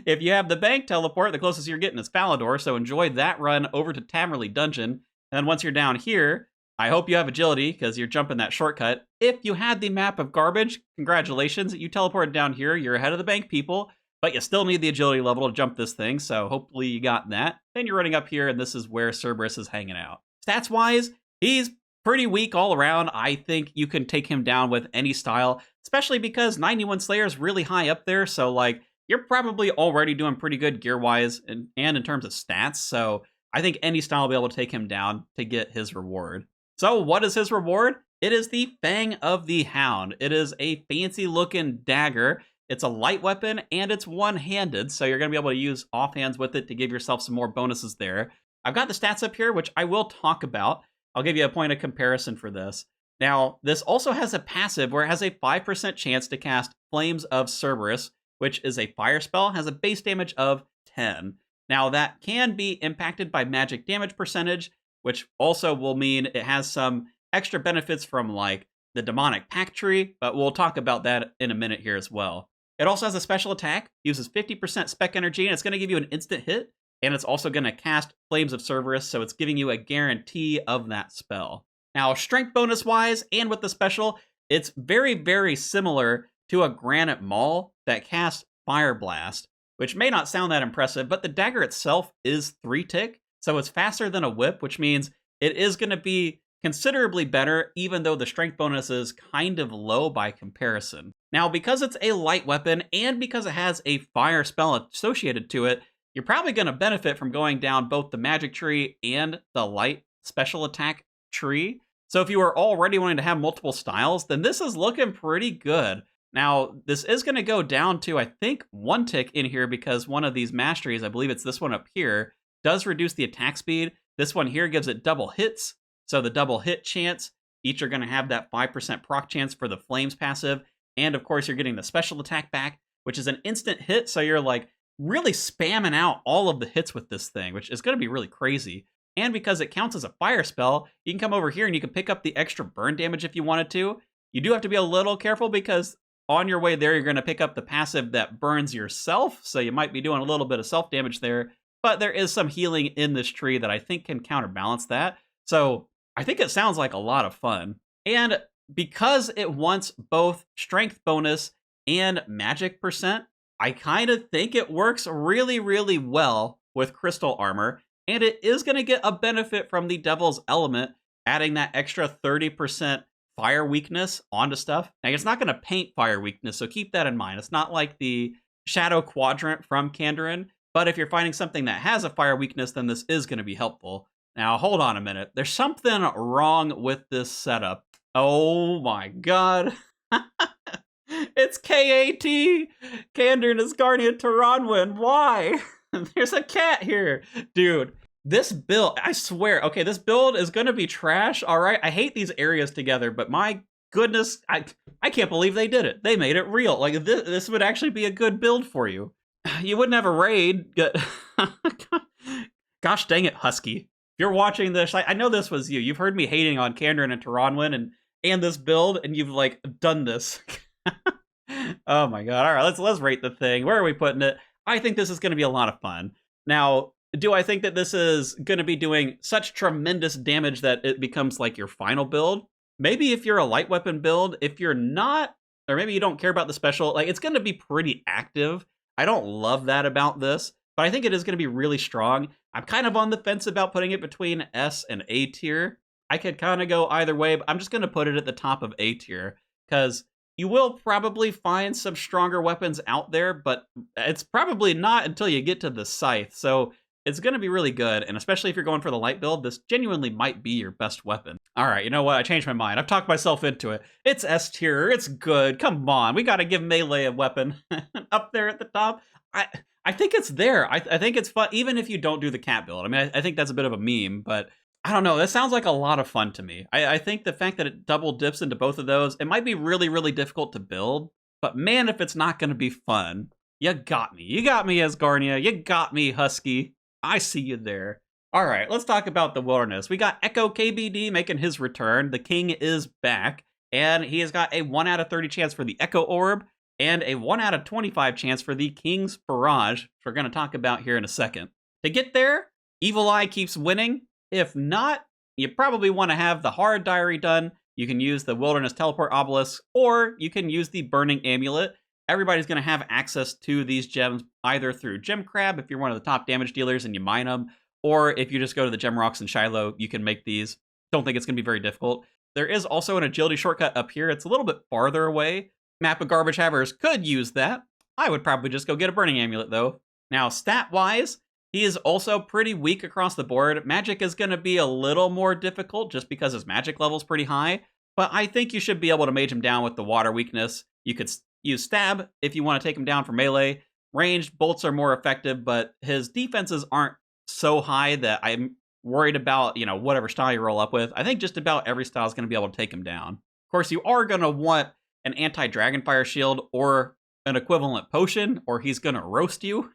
If you have the bank teleport, the closest you're getting is Falador, so enjoy that run over to Tamerley Dungeon. And then once you're down here, I hope you have agility, because you're jumping that shortcut. If you had the map of garbage, congratulations, you teleported down here, you're ahead of the bank people, but you still need the agility level to jump this thing, so hopefully you got that. Then you're running up here, and this is where Cerberus is hanging out. Stats-wise, he's pretty weak all around. I think you can take him down with any style, especially because 91 Slayer is really high up there, so like, you're probably already doing pretty good gear-wise and in terms of stats, so I think any style will be able to take him down to get his reward. So what is his reward? It is the Fang of the Hound. It is a fancy-looking dagger. It's a light weapon, and it's one-handed, so you're going to be able to use offhands with it to give yourself some more bonuses there. I've got the stats up here, which I will talk about. I'll give you a point of comparison for this. Now, this also has a passive where it has a 5% chance to cast Flames of Cerberus, which is a fire spell, has a base damage of 10. Now, that can be impacted by magic damage percentage, which also will mean it has some extra benefits from, like, the demonic pack tree, but we'll talk about that in a minute here as well. It also has a special attack, uses 50% spec energy, and it's going to give you an instant hit, and it's also going to cast Flames of Cerberus, so it's giving you a guarantee of that spell. Now, strength bonus-wise, and with the special, it's very, very similar to a Granite Maul that casts Fire Blast, which may not sound that impressive, but the dagger itself is 3-tick, so it's faster than a whip, which means it is going to be considerably better, even though the strength bonus is kind of low by comparison. Now, because it's a light weapon, and because it has a fire spell associated to it, you're probably going to benefit from going down both the magic tree and the light special attack tree. So if you are already wanting to have multiple styles, then this is looking pretty good. Now, this is going to go down to, I think, 1 tick in here because one of these masteries, I believe it's this one up here, does reduce the attack speed. This one here gives it double hits. So the double hit chance, each are going to have that 5% proc chance for the Flames passive. And of course, you're getting the special attack back, which is an instant hit. So you're like really spamming out all of the hits with this thing, which is going to be really crazy. And because it counts as a fire spell, you can come over here and you can pick up the extra burn damage if you wanted to. You do have to be a little careful because on your way there, you're going to pick up the passive that burns yourself. So you might be doing a little bit of self-damage there. But there is some healing in this tree that I think can counterbalance that. So I think it sounds like a lot of fun. And because it wants both strength bonus and magic percent, I kind of think it works really, really well with crystal armor. And it is going to get a benefit from the Devil's Element, adding that extra 30% fire weakness onto stuff. Now, it's not going to paint fire weakness, so keep that in mind. It's not like the Shadow Quadrant from Kandarin, but if you're finding something that has a fire weakness, then this is going to be helpful. Now, hold on a minute. There's something wrong with this setup. Oh my god. It's KAT! Kandarin Asgarnia Taranwin. Why? There's a cat here. Dude, this build, I swear, okay, this build is going to be trash, all right? I hate these areas together, but my goodness, I can't believe they did it. They made it real. Like, this would actually be a good build for you. You wouldn't have a raid. Gosh dang it, Husky. If you're watching this, I know this was you. You've heard me hating on Kandarin and Taranwin and this build, and you've, like, done this. Oh my god. All right, let's rate the thing. Where are we putting it? I think this is going to be a lot of fun. Now, do I think that this is going to be doing such tremendous damage that it becomes like your final build? Maybe if you're a light weapon build. If you're not, or maybe you don't care about the special, like, it's going to be pretty active. I don't love that about this, but I think it is going to be really strong. I'm kind of on the fence about putting it between S and A tier. I could kind of go either way, but I'm just going to put it at the top of A tier because you will probably find some stronger weapons out there, but it's probably not until you get to the Scythe. So it's going to be really good, and especially if you're going for the light build, this genuinely might be your best weapon. All right, you know what? I changed my mind. I've talked myself into it. It's S tier. It's good. Come on. We got to give melee a weapon up there at the top. I think it's there. I think it's fun, even if you don't do the cat build. I mean, I think that's a bit of a meme, but I don't know. That sounds like a lot of fun to me. I think the fact that it double dips into both of those, it might be really, really difficult to build, but man, if it's not going to be fun, you got me. You got me, Asgarnia. You got me, Husky. I see you there. All right, let's talk about the wilderness. We got Echo KBD making his return. The king is back, and he has got a 1 out of 30 chance for the Echo Orb and a 1 out of 25 chance for the King's Barrage, which we're going to talk about here in a second. To get there, Evil Eye keeps winning. If not, you probably want to have the Hard Diary done. You can use the Wilderness Teleport Obelisk, or you can use the Burning Amulet. Everybody's going to have access to these gems either through Gem Crab, if you're one of the top damage dealers and you mine them, or if you just go to the Gem Rocks in Shiloh, you can make these. Don't think it's going to be very difficult. There is also an agility shortcut up here. It's a little bit farther away. Map of Garbage Havers could use that, I would probably just go get a Burning Amulet, though. Now, stat-wise, he is also pretty weak across the board. Magic is going to be a little more difficult just because his magic level is pretty high, but I think you should be able to mage him down with the water weakness. You could use stab if you want to take him down for melee. Ranged bolts are more effective, but his defenses aren't so high that I'm worried about, whatever style you roll up with. I think just about every style is going to be able to take him down. Of course, you are going to want an anti-Dragonfire shield or an equivalent potion, or he's going to roast you.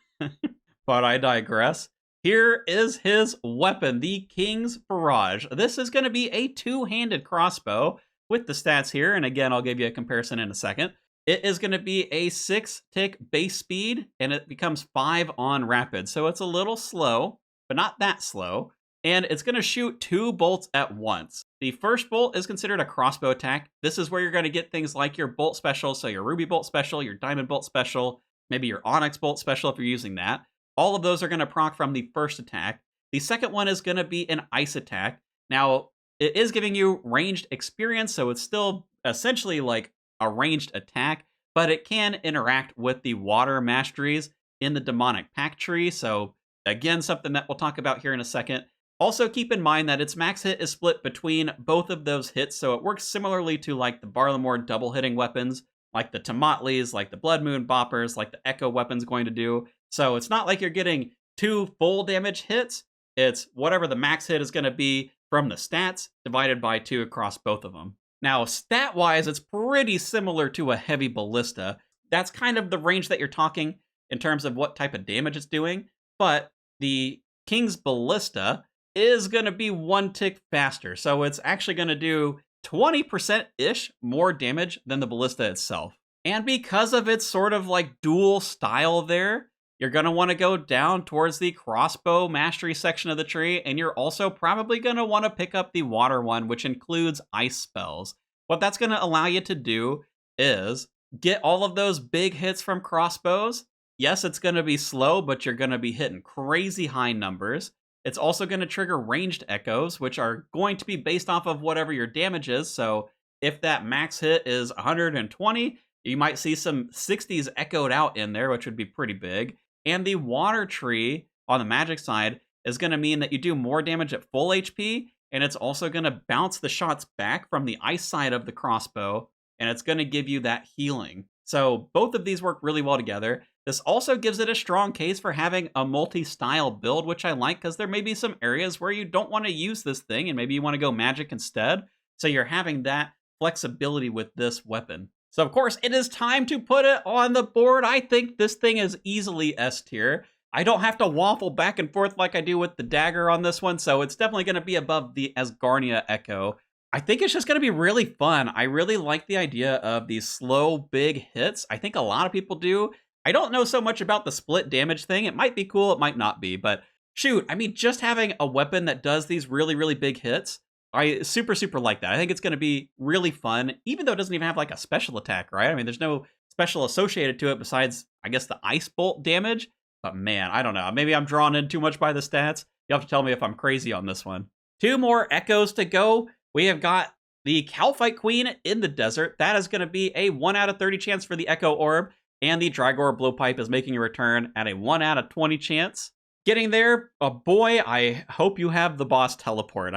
But I digress. Here is his weapon, the King's Barrage. This is going to be a two-handed crossbow with the stats here, and again, I'll give you a comparison in a second. It is going to be a 6-tick base speed, and it becomes 5 on rapid, so it's a little slow, but not that slow. And it's going to shoot 2 bolts at once. The first bolt is considered a crossbow attack. This is where you're going to get things like your bolt special, so your ruby bolt special, your diamond bolt special, maybe your onyx bolt special if you're using that. All of those are going to proc from the first attack. The second one is going to be an ice attack. Now, it is giving you ranged experience, so it's still essentially like a ranged attack, but it can interact with the water masteries in the demonic pack tree. So again, something that we'll talk about here in a second. Also keep in mind that its max hit is split between both of those hits, so it works similarly to like the Barlamore double hitting weapons, like the Tomatlis, like the Blood Moon Boppers, like the Echo weapon's going to do. So it's not like you're getting 2 full damage hits. It's whatever the max hit is going to be from the stats divided by 2 across both of them. Now, stat-wise, it's pretty similar to a heavy ballista. That's kind of the range that you're talking in terms of what type of damage it's doing. But the King's Ballista is going to be 1 tick faster. So it's actually going to do 20%-ish more damage than the ballista itself. And because of its sort of like dual style there, you're going to want to go down towards the crossbow mastery section of the tree, and you're also probably going to want to pick up the water one, which includes ice spells. What that's going to allow you to do is get all of those big hits from crossbows. Yes, it's going to be slow, but you're going to be hitting crazy high numbers. It's also going to trigger ranged echoes, which are going to be based off of whatever your damage is. So if that max hit is 120, you might see some 60s echoed out in there, which would be pretty big. And the water tree on the magic side is going to mean that you do more damage at full HP, and it's also going to bounce the shots back from the ice side of the crossbow, and it's going to give you that healing. So both of these work really well together. This also gives it a strong case for having a multi-style build, which I like, because there may be some areas where you don't want to use this thing, and maybe you want to go magic instead. So you're having that flexibility with this weapon. So, of course, it is time to put it on the board. I think this thing is easily S tier. I don't have to waffle back and forth like I do with the dagger on this one, so it's definitely going to be above the Asgarnia Echo. I think it's just going to be really fun. I really like the idea of these slow, big hits. I think a lot of people do. I don't know so much about the split damage thing. It might be cool, it might not be, but shoot, I mean, just having a weapon that does these really, really big hits, I super like that. I think it's going to be really fun, even though it doesn't even have like a special attack, right? I mean, there's no special associated to it besides, I guess, the ice bolt damage. But man, I don't know. Maybe I'm drawn in too much by the stats. You'll have to tell me if I'm crazy on this one. 2 more echoes to go. We have got the Calphite Queen in the desert. That is going to be a 1 out of 30 chance for the Echo Orb. And the Drygor Blowpipe is making a return at a 1 out of 20 chance. Getting there, boy, I hope you have the boss teleport.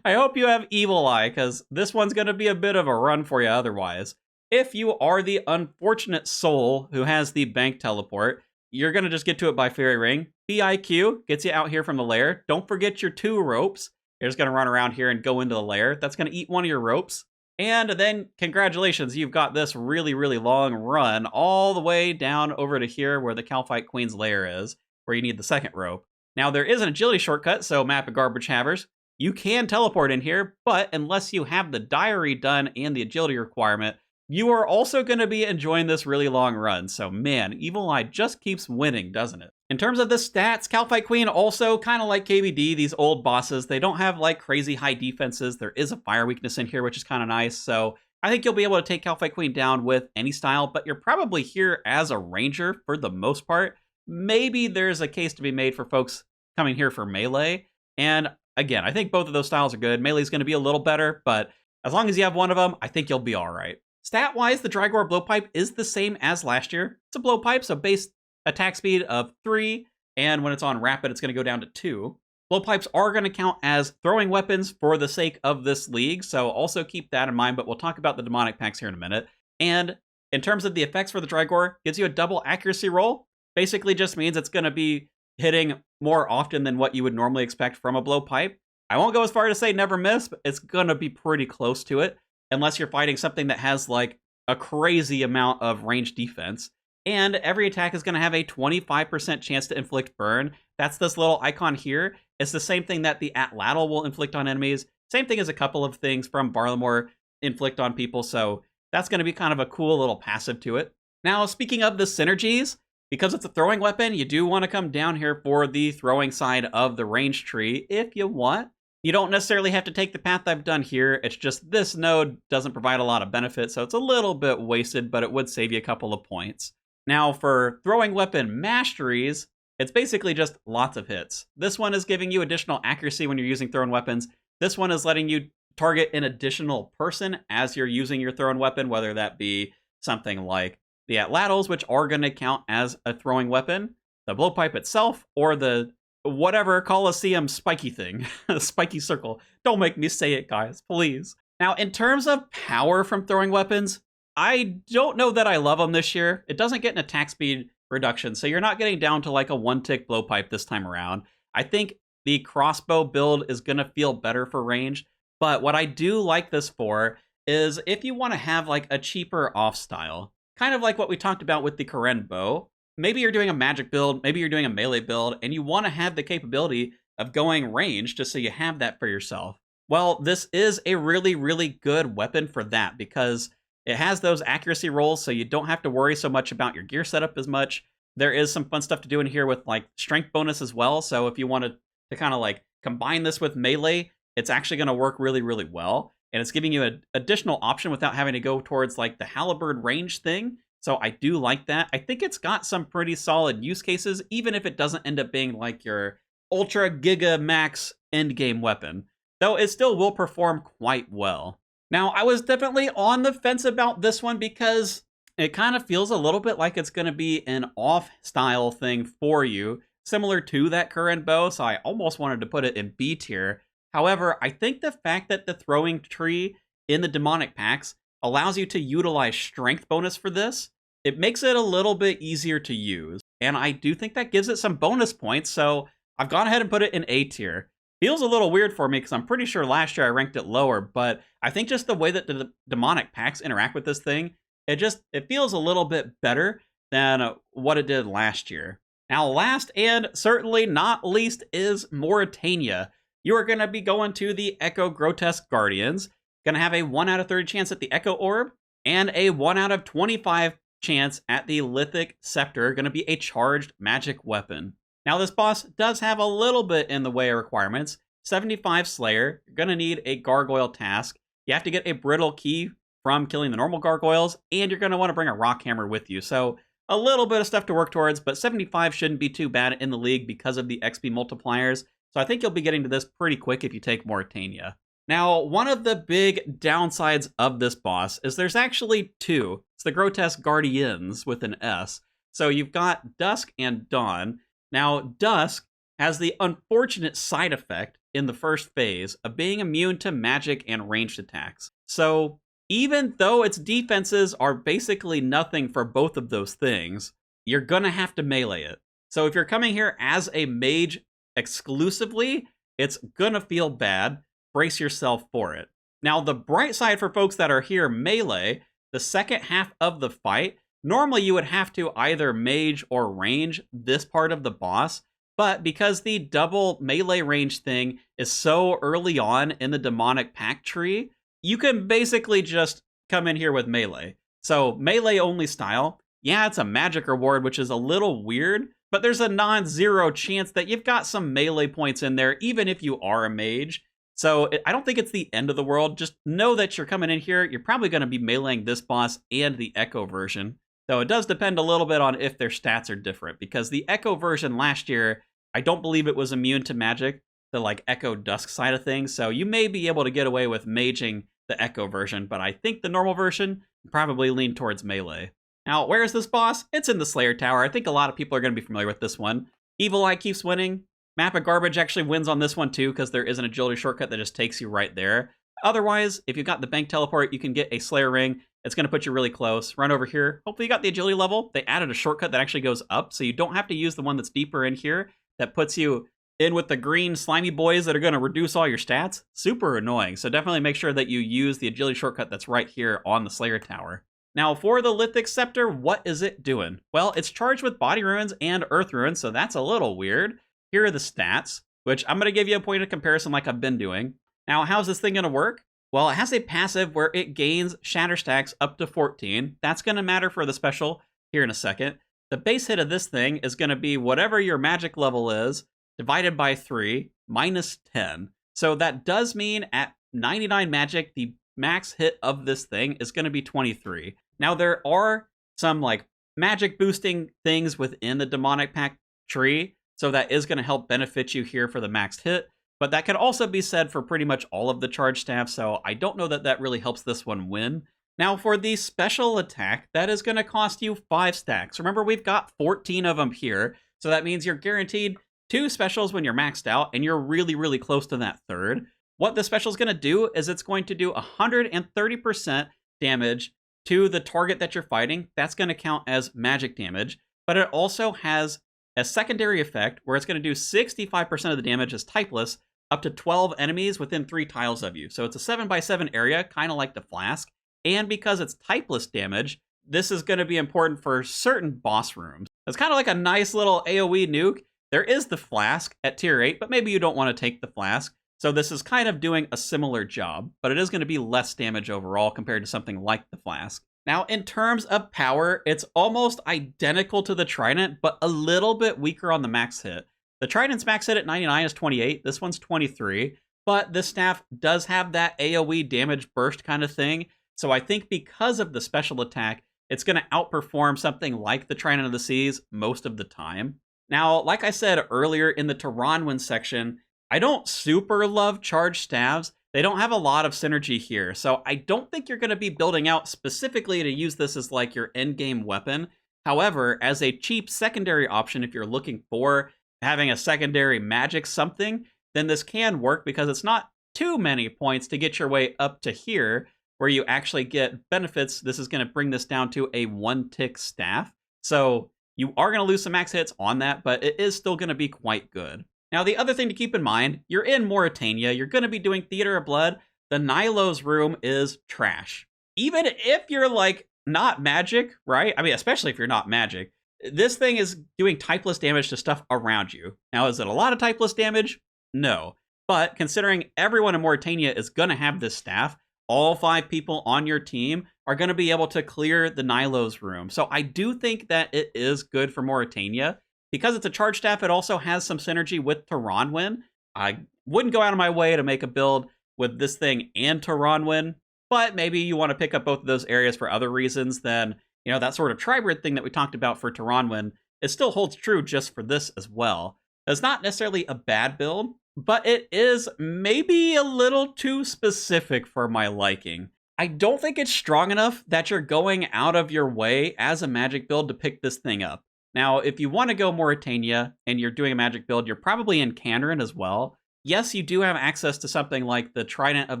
I hope you have Evil Eye, because this one's going to be a bit of a run for you otherwise. If you are the unfortunate soul who has the bank teleport, you're going to just get to it by Fairy Ring. BIQ gets you out here from the lair. Don't forget your 2 ropes. You're just going to run around here and go into the lair. That's going to eat one of your ropes. And then, congratulations, you've got this really, really long run all the way down over to here where the Calphite Queen's lair is, where you need the 2nd rope. Now, there is an agility shortcut, so map of garbage havers. You can teleport in here, but unless you have the diary done and the agility requirement, you are also going to be enjoying this really long run. So man, Evil Eye just keeps winning, doesn't it? In terms of the stats, Calphite Queen also kind of like KBD, these old bosses, they don't have like crazy high defenses. There is a fire weakness in here, which is kind of nice. So I think you'll be able to take Calphite Queen down with any style, but you're probably here as a ranger for the most part. Maybe there's a case to be made for folks coming here for melee. And again, I think both of those styles are good. Melee is going to be a little better, but as long as you have one of them, I think you'll be all right. Stat-wise, the Drygore Blowpipe is the same as last year. It's a blowpipe, so base attack speed of 3, and when it's on rapid, it's going to go down to 2. Blowpipes are going to count as throwing weapons for the sake of this league, so also keep that in mind, but we'll talk about the demonic packs here in a minute. And in terms of the effects for the Drygore, gives you a double accuracy roll. Basically just means it's going to be hitting more often than what you would normally expect from a blowpipe. I won't go as far to say never miss, but it's going to be pretty close to it, unless you're fighting something that has like a crazy amount of range defense. And every attack is going to have a 25% chance to inflict burn. That's this little icon here. It's the same thing that the Atlatl will inflict on enemies. Same thing as a couple of things from Barlamore inflict on people, so that's going to be kind of a cool little passive to it. Now, speaking of the synergies, because it's a throwing weapon, you do want to come down here for the throwing side of the range tree if you want. You don't necessarily have to take the path I've done here. It's just this node doesn't provide a lot of benefit, so it's a little bit wasted, but it would save you a couple of points. Now, for throwing weapon masteries, it's basically just lots of hits. This one is giving you additional accuracy when you're using thrown weapons. This one is letting you target an additional person as you're using your thrown weapon, whether that be something like the Atlatls, which are going to count as a throwing weapon, the blowpipe itself, or the whatever Coliseum spiky thing, spiky circle. Don't make me say it, guys, please. Now, in terms of power from throwing weapons, I don't know that I love them this year. It doesn't get an attack speed reduction, so you're not getting down to like a one-tick blowpipe this time around. I think the crossbow build is going to feel better for range, but what I do like this for is if you want to have like a cheaper off-style, kind of like what we talked about with the Karen bow. Maybe you're doing a magic build, maybe you're doing a melee build, and you want to have the capability of going range just so you have that for yourself. Well, this is a really, really good weapon for that because it has those accuracy rolls, so you don't have to worry so much about your gear setup as much. There is some fun stuff to do in here with like strength bonus as well, so if you wanted to kind of like combine this with melee, it's actually going to work really, really well. And it's giving you an additional option without having to go towards like the halberd range thing. So I do like that. I think it's got some pretty solid use cases, even if it doesn't end up being like your ultra giga max endgame weapon, though it still will perform quite well. Now, I was definitely on the fence about this one because it kind of feels a little bit like it's going to be an off-style thing for you, similar to that current bow, so I almost wanted to put it in B tier. However, I think the fact that the throwing tree in the demonic packs allows you to utilize strength bonus for this, it makes it a little bit easier to use. And I do think that gives it some bonus points, so I've gone ahead and put it in A tier. Feels a little weird for me because I'm pretty sure last year I ranked it lower, but I think just the way that the demonic packs interact with this thing, it feels a little bit better than what it did last year. Now, last and certainly not least is Mauritania. You are going to be going to the Echo Grotesque Guardians. Going to have a 1 out of 30 chance at the Echo Orb, and a 1 out of 25 chance at the Lithic Scepter. Going to be a charged magic weapon. Now, this boss does have a little bit in the way of requirements. 75 Slayer. You're going to need a Gargoyle task. You have to get a Brittle Key from killing the normal Gargoyles, and you're going to want to bring a Rock Hammer with you. So, a little bit of stuff to work towards, but 75 shouldn't be too bad in the league because of the XP multipliers. So I think you'll be getting to this pretty quick if you take Mauritania. Now, one of the big downsides of this boss is there's actually two. It's the Grotesque Guardians with an S. So you've got Dusk and Dawn. Now, Dusk has the unfortunate side effect in the first phase of being immune to magic and ranged attacks. So even though its defenses are basically nothing for both of those things, you're gonna have to melee it. So if you're coming here as a mage exclusively, it's gonna feel bad. Brace yourself for it. Now, the bright side for folks that are here melee, the second half of the fight, normally you would have to either mage or range this part of the boss, but because the double melee range thing is so early on in the demonic pack tree, you can basically just come in here with melee. So melee only style, yeah, it's a magic reward, which is a little weird, but there's a non-zero chance that you've got some melee points in there, even if you are a mage. So I don't think it's the end of the world. Just know that you're coming in here, you're probably going to be meleeing this boss and the Echo version. Though it does depend a little bit on if their stats are different, because the Echo version last year, I don't believe it was immune to magic, the like Echo Dusk side of things. So you may be able to get away with maging the Echo version, but I think the normal version probably lean towards melee. Now, where is this boss? It's in the Slayer Tower. I think a lot of people are going to be familiar with this one. Evil Eye keeps winning. Map of Garbage actually wins on this one too, because there is an agility shortcut that just takes you right there. Otherwise, if you've got the bank teleport, you can get a Slayer Ring. It's going to put you really close. Run over here. Hopefully you got the agility level. They added a shortcut that actually goes up, so you don't have to use the one that's deeper in here that puts you in with the green slimy boys that are going to reduce all your stats. Super annoying, so definitely make sure that you use the agility shortcut that's right here on the Slayer Tower. Now, for the Lithic Scepter, what is it doing? Well, it's charged with Body Runes and Earth Runes, so that's a little weird. Here are the stats, which I'm going to give you a point of comparison like I've been doing. Now, how's this thing going to work? Well, it has a passive where it gains shatter stacks up to 14. That's going to matter for the special here in a second. The base hit of this thing is going to be whatever your magic level is, divided by 3, minus 10. So that does mean at 99 magic, the max hit of this thing is going to be 23. Now, there are some like magic boosting things within the demonic pack tree, so that is going to help benefit you here for the maxed hit. But that can also be said for pretty much all of the charge staff, so I don't know that that really helps this one win. Now, for the special attack, that is going to cost you 5 stacks. Remember, we've got 14 of them here, so that means you're guaranteed 2 specials when you're maxed out, and you're really, really close to that third. What the special is going to do is it's going to do 130% damage to the target that you're fighting. That's going to count as magic damage, but it also has a secondary effect where it's going to do 65% of the damage as typeless, up to 12 enemies within 3 tiles of you. So it's a 7x7 area, kind of like the Flask. And because it's typeless damage, this is going to be important for certain boss rooms. It's kind of like a nice little AoE nuke. There is the Flask at tier 8, but maybe you don't want to take the Flask. So this is kind of doing a similar job, but it is going to be less damage overall compared to something like the Flask. Now, in terms of power, it's almost identical to the Trident, but a little bit weaker on the max hit. The Trident's max hit at 99 is 28, this one's 23, but this staff does have that AoE damage burst kind of thing, so I think because of the special attack, it's going to outperform something like the Trident of the Seas most of the time. Now, like I said earlier in the Taranwin section, I don't super love charged staves. They don't have a lot of synergy here, so I don't think you're going to be building out specifically to use this as like your endgame weapon. However, as a cheap secondary option, if you're looking for having a secondary magic something, then this can work because it's not too many points to get your way up to here, where you actually get benefits. This is going to bring this down to a 1-tick staff. So you are going to lose some max hits on that, but it is still going to be quite good. Now, the other thing to keep in mind, you're in Mauritania, you're going to be doing Theater of Blood. The Nilo's room is trash. Even if you're, like, not magic, right? I mean, especially if you're not magic, this thing is doing typeless damage to stuff around you. Now, is it a lot of typeless damage? No. But considering everyone in Mauritania is going to have this staff, all 5 people on your team are going to be able to clear the Nilo's room. So I do think that it is good for Mauritania. Because it's a charge staff, it also has some synergy with Taranwin. I wouldn't go out of my way to make a build with this thing and Taranwin, but maybe you want to pick up both of those areas for other reasons, then, you know, that sort of tribrid thing that we talked about for Taranwin, it still holds true just for this as well. It's not necessarily a bad build, but it is maybe a little too specific for my liking. I don't think it's strong enough that you're going out of your way as a magic build to pick this thing up. Now, if you want to go Mauritania and you're doing a magic build, you're probably in Kandarin as well. Yes, you do have access to something like the Trident of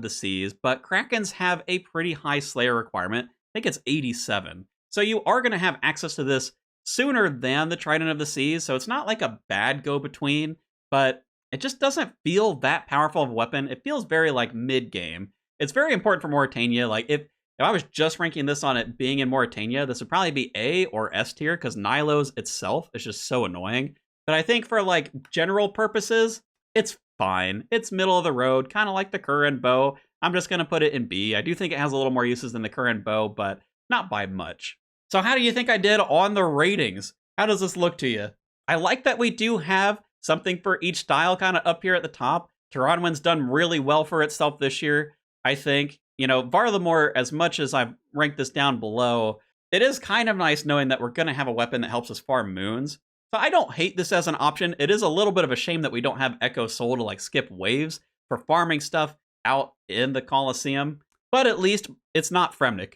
the Seas, but Krakens have a pretty high Slayer requirement. I think it's 87. So you are going to have access to this sooner than the Trident of the Seas, so it's not like a bad go-between, but it just doesn't feel that powerful of a weapon. It feels very like mid-game. It's very important for Mauritania. Like, if I was just ranking this on it being in Mauritania, this would probably be A or S tier, because Nilo's itself is just so annoying. But I think for, like, general purposes, it's fine. It's middle of the road, kind of like the Curran bow. I'm just going to put it in B. I do think it has a little more uses than the Curran bow, but not by much. So how do you think I did on the ratings? How does this look to you? I like that we do have something for each style kind of up here at the top. Taranwin's done really well for itself this year, I think. You know, Varlamore, as much as I've ranked this down below, it is kind of nice knowing that we're going to have a weapon that helps us farm moons. So I don't hate this as an option. It is a little bit of a shame that we don't have Echo Soul to, like, skip waves for farming stuff out in the Colosseum. But at least it's not Fremnik.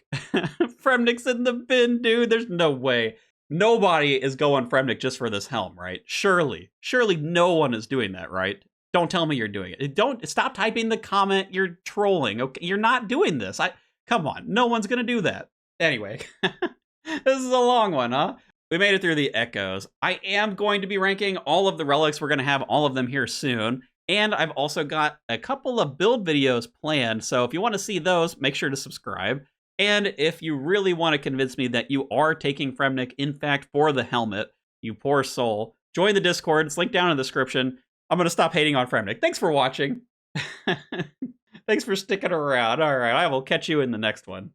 Fremnick's in the bin, dude. There's no way. Nobody is going Fremnick just for this helm, right? Surely no one is doing that, right? Don't tell me you're doing it. Don't stop typing the comment. You're trolling. Okay, you're not doing this. Come on. No one's gonna do that. Anyway, this is a long one, huh? We made it through the echoes. I am going to be ranking all of the relics. We're going to have all of them here soon. And I've also got a couple of build videos planned. So if you want to see those, make sure to subscribe. And if you really want to convince me that you are taking Fremnick, in fact, for the helmet, you poor soul, join the Discord. It's linked down in the description. I'm going to stop hating on Fremnick. Thanks for watching. Thanks for sticking around. All right, I will catch you in the next one.